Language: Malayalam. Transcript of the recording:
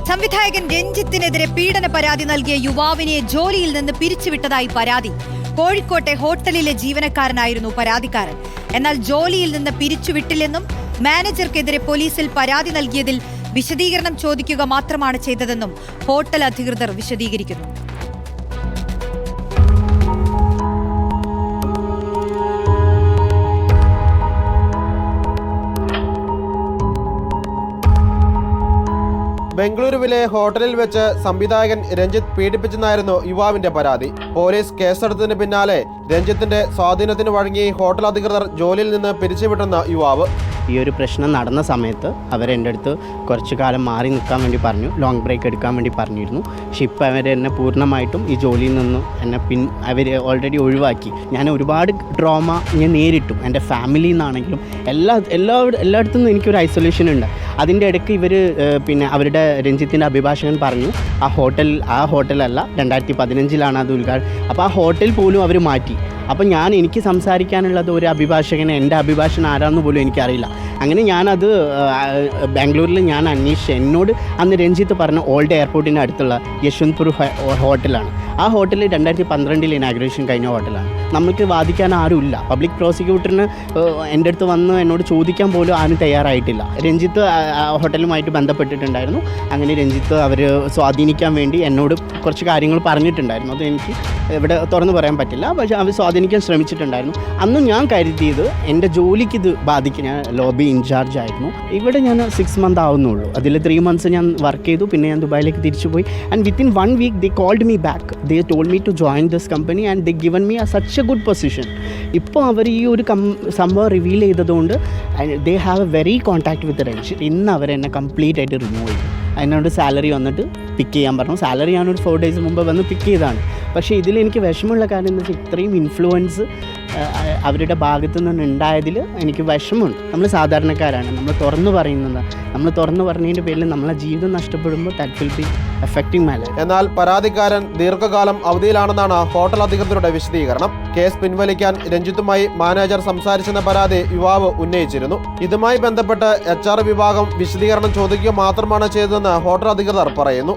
സംവിധായകൻ രഞ്ജിത്തിനെതിരെ പീഡന പരാതി നൽകിയ യുവാവിനെ ജോലിയിൽ നിന്ന് പിരിച്ചുവിട്ടതായി പരാതി. കോഴിക്കോട്ടെ ഹോട്ടലിലെ ജീവനക്കാരനായിരുന്നു പരാതിക്കാരൻ. എന്നാൽ ജോലിയിൽ നിന്ന് പിരിച്ചുവിട്ടില്ലെന്നും മാനേജർക്കെതിരെ പോലീസിൽ പരാതി നൽകിയതിൽ വിശദീകരണം ചോദിക്കുക മാത്രമാണ് ചെയ്തതെന്നും ഹോട്ടൽ അധികൃതർ വിശദീകരിക്കുന്നു. ബംഗളൂരുവിലെ ഹോട്ടലിൽ വെച്ച് സംവിധായകൻ രഞ്ജിത്ത് പീഡിപ്പിച്ചെന്നായിരുന്നു യുവാവിന്റെ പരാതി. പോലീസ് കേസെടുത്തതിന് പിന്നാലെ രഞ്ജിത്തിന്റെ സ്വാധീനത്തിന് വഴങ്ങി ഹോട്ടൽ അധികൃതർ ജോലിയിൽ നിന്ന് പിരിച്ചുവിട്ടെന്ന യുവാവ്. ഈ ഒരു പ്രശ്നം നടന്ന സമയത്ത് അവരെൻ്റെ അടുത്ത് കുറച്ചു കാലം മാറി നിൽക്കാൻ വേണ്ടി പറഞ്ഞു, ലോങ് ബ്രേക്ക് എടുക്കാൻ വേണ്ടി പറഞ്ഞിരുന്നു. പക്ഷെ ഇപ്പോൾ അവരെന്നെ പൂർണ്ണമായിട്ടും ഈ ജോലിയിൽ നിന്ന് അവർ ഓൾറെഡി ഒഴിവാക്കി. ഞാൻ ഒരുപാട് ട്രോമ ഞാൻ നേരിട്ടു. എൻ്റെ ഫാമിലിയിൽ നിന്നാണെങ്കിലും എല്ലായിടത്തു നിന്നും എനിക്കൊരു ഐസൊലേഷൻ ഉണ്ട്. അതിൻ്റെ ഇടയ്ക്ക് ഇവർ അവരുടെ രഞ്ജിത്തിൻ്റെ അഭിഭാഷകൻ പറഞ്ഞു ആ ഹോട്ടലല്ല 2015 അത് ഉദ്ഘാടനം. അപ്പോൾ ആ ഹോട്ടൽ പോലും അവർ മാറ്റി. അപ്പോൾ എനിക്ക് സംസാരിക്കാനുള്ളത് ഒരു അഭിഭാഷകനെ, എൻ്റെ അഭിഭാഷകൻ ആരാണെന്ന് പോലും എനിക്കറിയില്ല. അങ്ങനെ ഞാനത് ബാംഗ്ലൂരിൽ ഞാൻ അന്വേഷിച്ചു. എന്നോട് അന്ന് രഞ്ജിത്ത് പറഞ്ഞ ഓൾഡ് എയർപോർട്ടിൻ്റെ അടുത്തുള്ള യശ്വന്ത്പൂർ ഹോട്ടലാണ്. ആ ഹോട്ടൽ 2012 ഇനാഗ്രേഷൻ കഴിഞ്ഞ ഹോട്ടലാണ്. നമുക്ക് വാദിക്കാൻ ആരുമില്ല. പബ്ലിക് പ്രോസിക്യൂട്ടറിന് എൻ്റെ അടുത്ത് വന്ന് എന്നോട് ചോദിക്കാൻ പോലും ആരും തയ്യാറായിട്ടില്ല. രഞ്ജിത്ത് ഹോട്ടലുമായിട്ട് ബന്ധപ്പെട്ടിട്ടുണ്ടായിരുന്നു. അങ്ങനെ രഞ്ജിത്ത് അവർ സ്വാധീനിക്കാൻ വേണ്ടി എന്നോട് കുറച്ച് കാര്യങ്ങൾ പറഞ്ഞിട്ടുണ്ടായിരുന്നു. അത് എനിക്ക് ഇവിടെ തുറന്നു പറയാൻ പറ്റില്ല. പക്ഷേ അവർ സ്വാധീനിക്കാൻ ശ്രമിച്ചിട്ടുണ്ടായിരുന്നു. അന്ന് ഞാൻ കരുതിയത് എൻ്റെ ജോലിക്ക് ഇത് ബാധിക്കും. ഞാൻ ലോബി ഇൻചാർജ് ആയിരുന്നു. ഇവിടെ ഞാൻ 6 months ആവുന്നുള്ളൂ. അതിൽ 3 months ഞാൻ വർക്ക് ചെയ്തു. പിന്നെ ഞാൻ ദുബായിലേക്ക് തിരിച്ചു പോയി. And within 1 week they called me back. They told me to join this company and they given me such a good position. ഇപ്പോൾ അവർ ഈ ഒരു സംഭവം റിവീൽ ചെയ്തതുകൊണ്ട് they have a very contact with the Ranjit. ഇന്ന് അവരെന്നെ കംപ്ലീറ്റ് ആയിട്ട് റിമൂവ് ചെയ്തു. അതിനോട് സാലറി വന്നിട്ട് പിക്ക് ചെയ്യാൻ പറഞ്ഞു. സാലറി ഞാനൊരു 4 days മുമ്പ് വന്ന് പിക്ക് ചെയ്തതാണ്. പക്ഷേ ഇതിലെനിക്ക് വിഷമമുള്ള കാര്യം എന്താ വെച്ചാൽ ഇത്രയും ഇൻഫ്ലുവൻസ് അവരുടെ ഭാഗത്തു നിന്ന് ഉണ്ടായതിൽ എനിക്ക് വിഷമമുണ്ട്. നമ്മൾ സാധാരണക്കാരാണ്. നമ്മൾ തുറന്നു പറഞ്ഞതിൻ്റെ പേരിൽ നമ്മളെ ജീവിതം നഷ്ടപ്പെടുമ്പോൾ that will be affecting my life. എന്നാൽ പരാതിക്കാരൻ ദീർഘകാലം അവധിയിലാണെന്നാണ് ഹോട്ടൽ അധികൃതരുടെ വിശദീകരണം. കേസ് പിൻവലിക്കാൻ രഞ്ജിത്തുമായി മാനേജർ സംസാരിച്ചെന്ന പരാതി യുവാവ് ഉന്നയിച്ചിരുന്നു. ഇതുമായി ബന്ധപ്പെട്ട് HR വിഭാഗം വിശദീകരണം ചോദിക്കുക മാത്രമാണ് ചെയ്തതെന്ന് ഹോട്ടൽ അധികൃതർ പറയുന്നു.